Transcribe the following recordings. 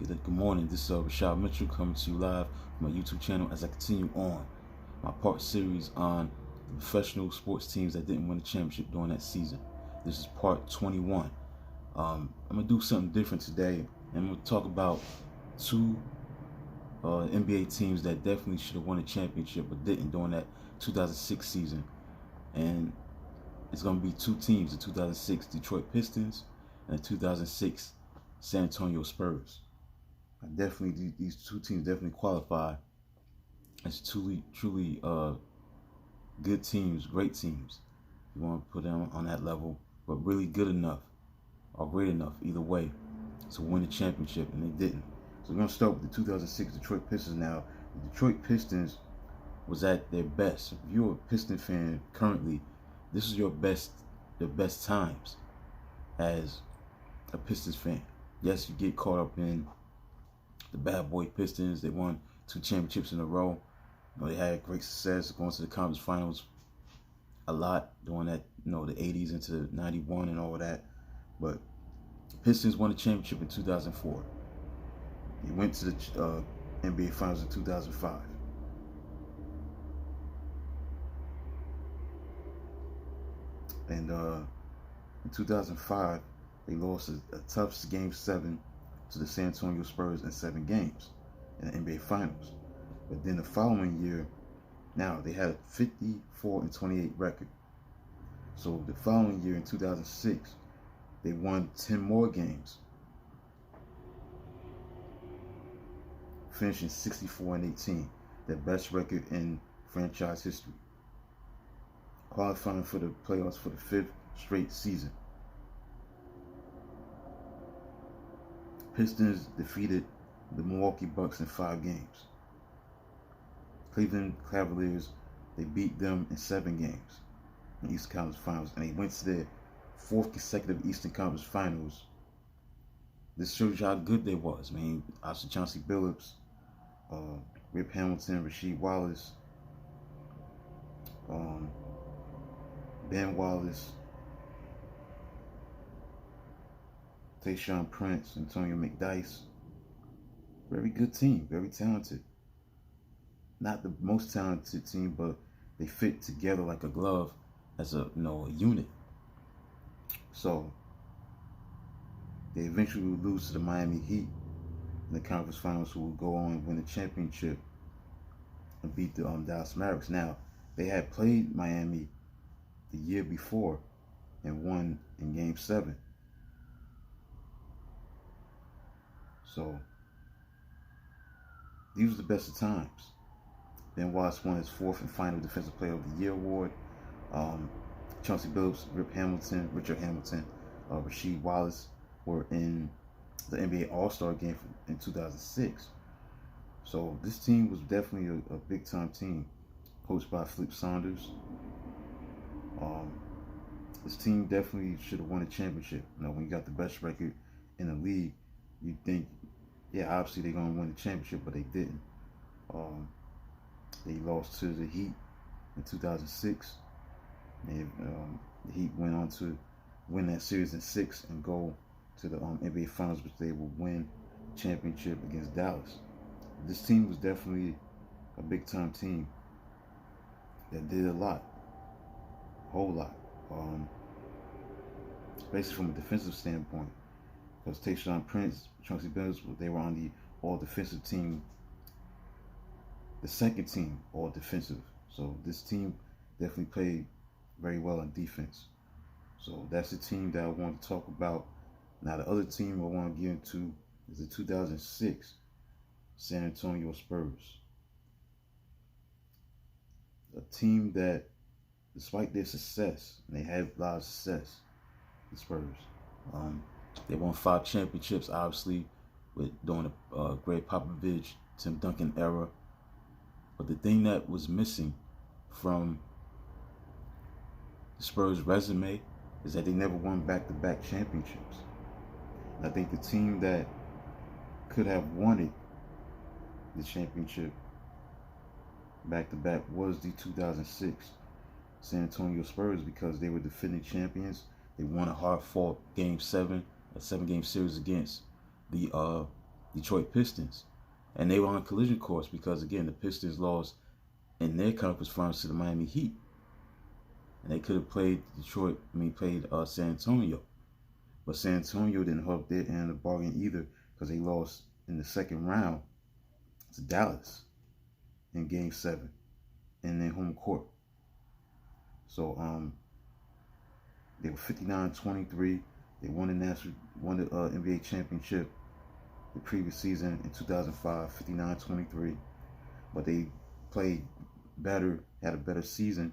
Good morning. This is Rashad Mitchell coming to you live from my YouTube channel as I continue on my part series on the professional sports teams that didn't win a championship during that season. This is part 21. I'm going to do something different today, and I'm going to talk about two NBA teams that definitely should have won a championship but didn't during that 2006 season. And it's going to be two teams, the 2006 Detroit Pistons and the 2006 San Antonio Spurs. These two teams definitely qualify as truly good teams, great teams. You want to put them on that level, but really good enough or great enough either way to win the championship, and they didn't. So we're going to start with the 2006 Detroit Pistons now. The Detroit Pistons was at their best. If you're a Piston fan currently, this is the best times as a Pistons fan. Yes, you get caught up in the bad boy Pistons. They won 2 championships in a row. They had great success going to the conference finals a lot during that, the 80s into 91 and all of that. But the Pistons won the championship in 2004. They went to the NBA Finals in 2005. And in 2005, they lost a tough Game 7 to the San Antonio Spurs in 7 games in the NBA Finals. But then the following year, now they had a 54-28 record. So the following year in 2006, they won 10 more games, finishing 64-18, their best record in franchise history, qualifying for the playoffs for the 5th straight season. Pistons defeated the Milwaukee Bucks in 5 games. Cleveland Cavaliers, they beat them in 7 games in the Eastern Conference Finals, and they went to their 4th consecutive Eastern Conference Finals. This shows you how good they was. I mean, obviously Chauncey Billups, Rip Hamilton, Rasheed Wallace, Ben Wallace, Tayshaun Prince, Antonio McDyess. Very good team, very talented. Not the most talented team, but they fit together like a glove as a unit. So they eventually would lose to the Miami Heat in the conference finals, who would go on and win the championship and beat the Dallas Mavericks. Now, they had played Miami the year before and won in Game 7. So these were the best of times. Ben Wallace won his 4th and final Defensive Player of the Year award. Chauncey Billups, Richard Hamilton, Rasheed Wallace were in the NBA All-Star game in 2006. So this team was definitely a big-time team, coached by Flip Saunders. This team definitely should have won a championship. When you got the best record in the league, you think, yeah, obviously they're going to win the championship, but they didn't. They lost to the Heat in 2006. And, the Heat went on to win that series in 6 and go to the NBA Finals, which they will win the championship against Dallas. This team was definitely a big-time team that did a lot, a whole lot, basically from a defensive standpoint. Because Tayshaun Prince, Chauncey Billups, they were on the all-defensive team, the second team all-defensive. So this team definitely played very well on defense. So that's the team that I want to talk about. Now the other team I want to get into is the 2006 San Antonio Spurs. A team that, despite their success, and they had a lot of success, the Spurs. They won 5 championships, obviously, during the Greg Popovich, Tim Duncan era. But the thing that was missing from the Spurs' resume is that they never won back-to-back championships. And I think the team that could have won the championship back-to-back was the 2006 San Antonio Spurs, because they were defending champions. They won a hard-fought Game 7, a 7-game series against the Detroit Pistons. And they were on a collision course because, again, the Pistons lost in their conference finals to the Miami Heat. And they could have played San Antonio. But San Antonio didn't hold their end of the bargain either because they lost in the second round to Dallas in Game 7 in their home court. So they were 59-23. They won the NBA championship the previous season in 2005, 59-23. But they played better, had a better season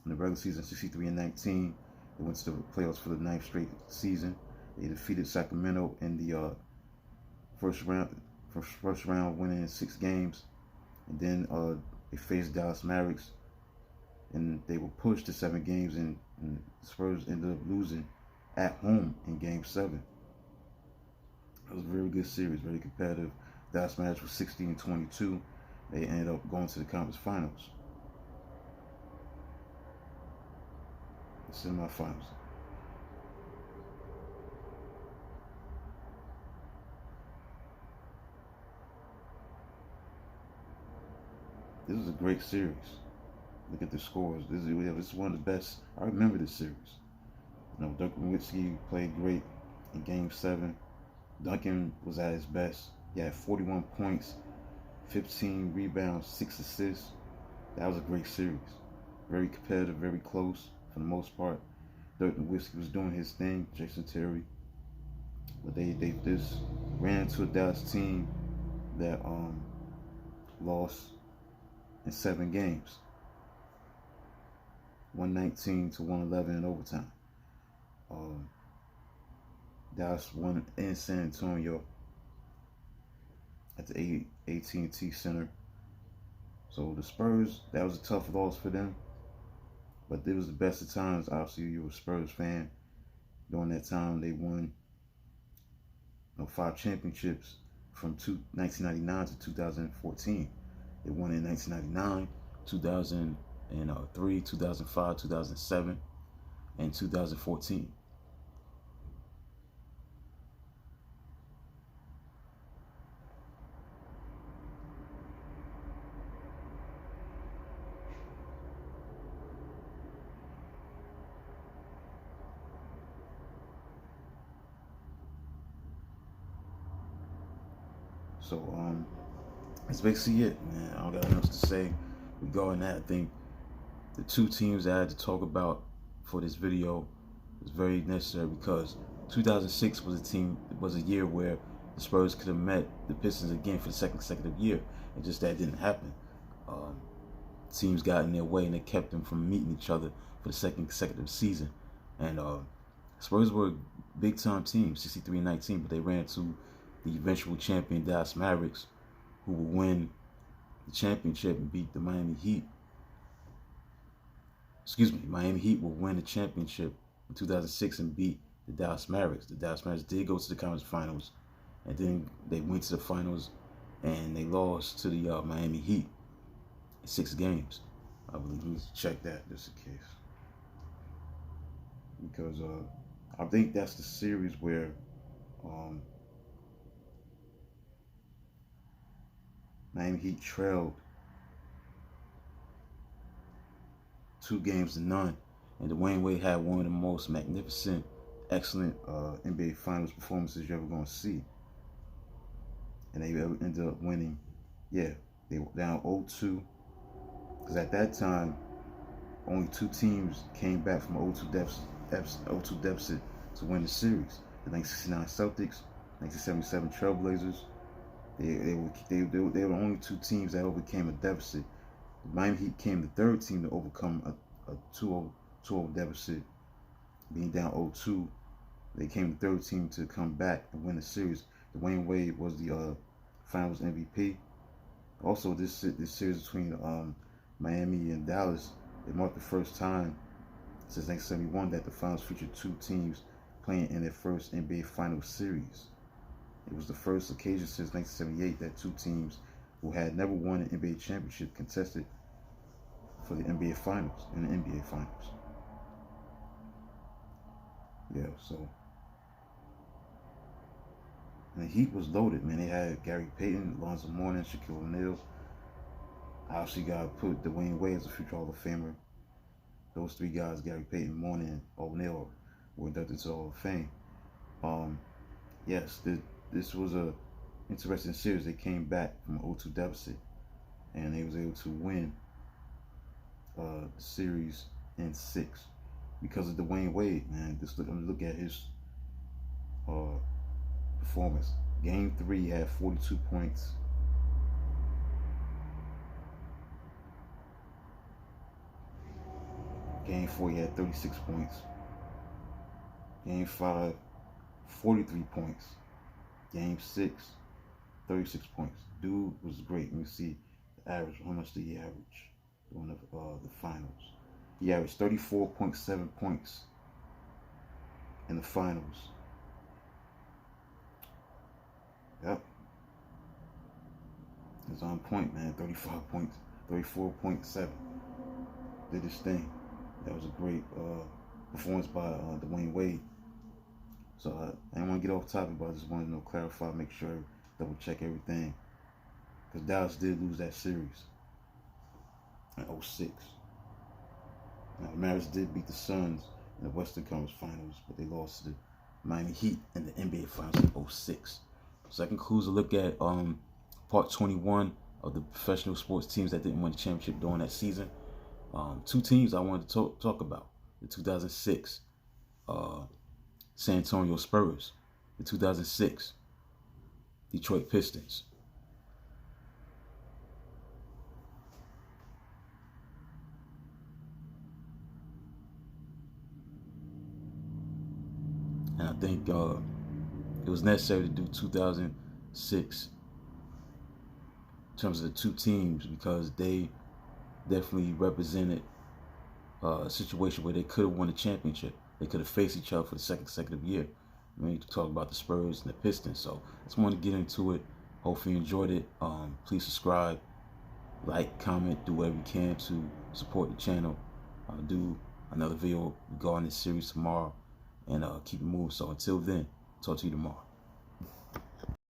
in the regular season, 63-19. They went to the playoffs for the 9th straight season. They defeated Sacramento in the first round, winning in 6 games. And then they faced Dallas Mavericks, and they were pushed to 7 games, and the Spurs ended up losing at home in Game 7. It was a very good series, very competitive. Dallas Mavericks was 16-22. They ended up going to the conference finals. The semifinals. This is a great series. Look at the scores. This is one of the best. I remember this series. You know, Duncan Nowitzki played great in Game 7. Duncan was at his best. He had 41 points, 15 rebounds, 6 assists. That was a great series. Very competitive, very close for the most part. Dirk Nowitzki was doing his thing, Jason Terry. But they just ran into a Dallas team that lost in 7 games. 119-111 in overtime. Dallas won in San Antonio at the AT&T Center. So the Spurs, that was a tough loss for them. But it was the best of times. Obviously, you were a Spurs fan. During that time, they won 5 championships from 1999 to 2014. They won in 1999, 2003, 2005, 2007, and 2014. So that's basically it, man. I don't got enough to say regarding that. I think the 2 teams that I had to talk about for this video was very necessary because 2006 was a year where the Spurs could have met the Pistons again for the 2nd consecutive year, and just that didn't happen. Teams got in their way and they kept them from meeting each other for the 2nd consecutive season. And Spurs were a big time team, 63-19, but they ran into the eventual champion Dallas Mavericks, who will win the championship and beat the Miami Heat. Miami Heat will win the championship in 2006 and beat the Dallas Mavericks. The Dallas Mavericks did go to the conference finals, and then they went to the finals and they lost to the Miami Heat in 6 games. I believe we need to check that just in case, because I think that's the series where Miami Heat trailed 2 games to none, and Dwayne Wade had one of the most magnificent, excellent NBA Finals performances you're ever going to see. And they ended up winning. Yeah, they were down 0-2, because at that time, only 2 teams came back from 0-2 deficit to win the series. The 1969 Celtics, 1977 Trailblazers. They were only 2 teams that overcame a deficit. The Miami Heat came the 3rd team to overcome a 2-0 deficit, being down 0-2. They came the 3rd team to come back and win the series. Dwayne Wade was the Finals MVP. Also, this series between Miami and Dallas, it marked the first time since 1971 that the Finals featured 2 teams playing in their first NBA Finals series. It was the first occasion since 1978 that 2 teams who had never won an NBA championship contested for the NBA Finals, in the NBA Finals. Yeah, so And the Heat was loaded, man. They had Gary Payton, Lonzo Mourning, Shaquille O'Neal. Obviously, got to put Dwayne Wade as a future Hall of Famer. Those three guys, Gary Payton, Mourning, O'Neal, were inducted to the Hall of Fame. Yes, this was a interesting series. They came back from an 0-2 deficit, and they was able to win the series in 6 because of Dwayne Wade, man. Look at his performance. Game 3 he had 42 points. Game 4 he had 36 points. Game 5, 43 points. Game 6, 36 points. Dude was great. Let me see the average. How much did he average during the finals? He averaged 34.7 points in the finals. Yep. It's on point, man. 35 points, 34.7. Did his thing. That was a great performance by Dwayne Wade. So I didn't want to get off topic, but I just wanted to clarify, make sure, double check everything. Because Dallas did lose that series in 06. Now, the Mavericks did beat the Suns in the Western Conference Finals, but they lost to the Miami Heat in the NBA Finals in 06. So that concludes a look at part 21 of the professional sports teams that didn't win the championship during that season. 2 teams I wanted to talk about. The 2006 San Antonio Spurs. The 2006 Detroit Pistons. And I think it was necessary to do 2006 in terms of the 2 teams because they definitely represented a situation where they could have won a championship. They could have faced each other for the second consecutive year. I mean, to talk about the Spurs and the Pistons. So I just want to get into it. Hopefully you enjoyed it. Please subscribe, like, comment, do whatever you can to support the channel. I'll do another video regarding this series tomorrow and keep it moving. So until then, talk to you tomorrow.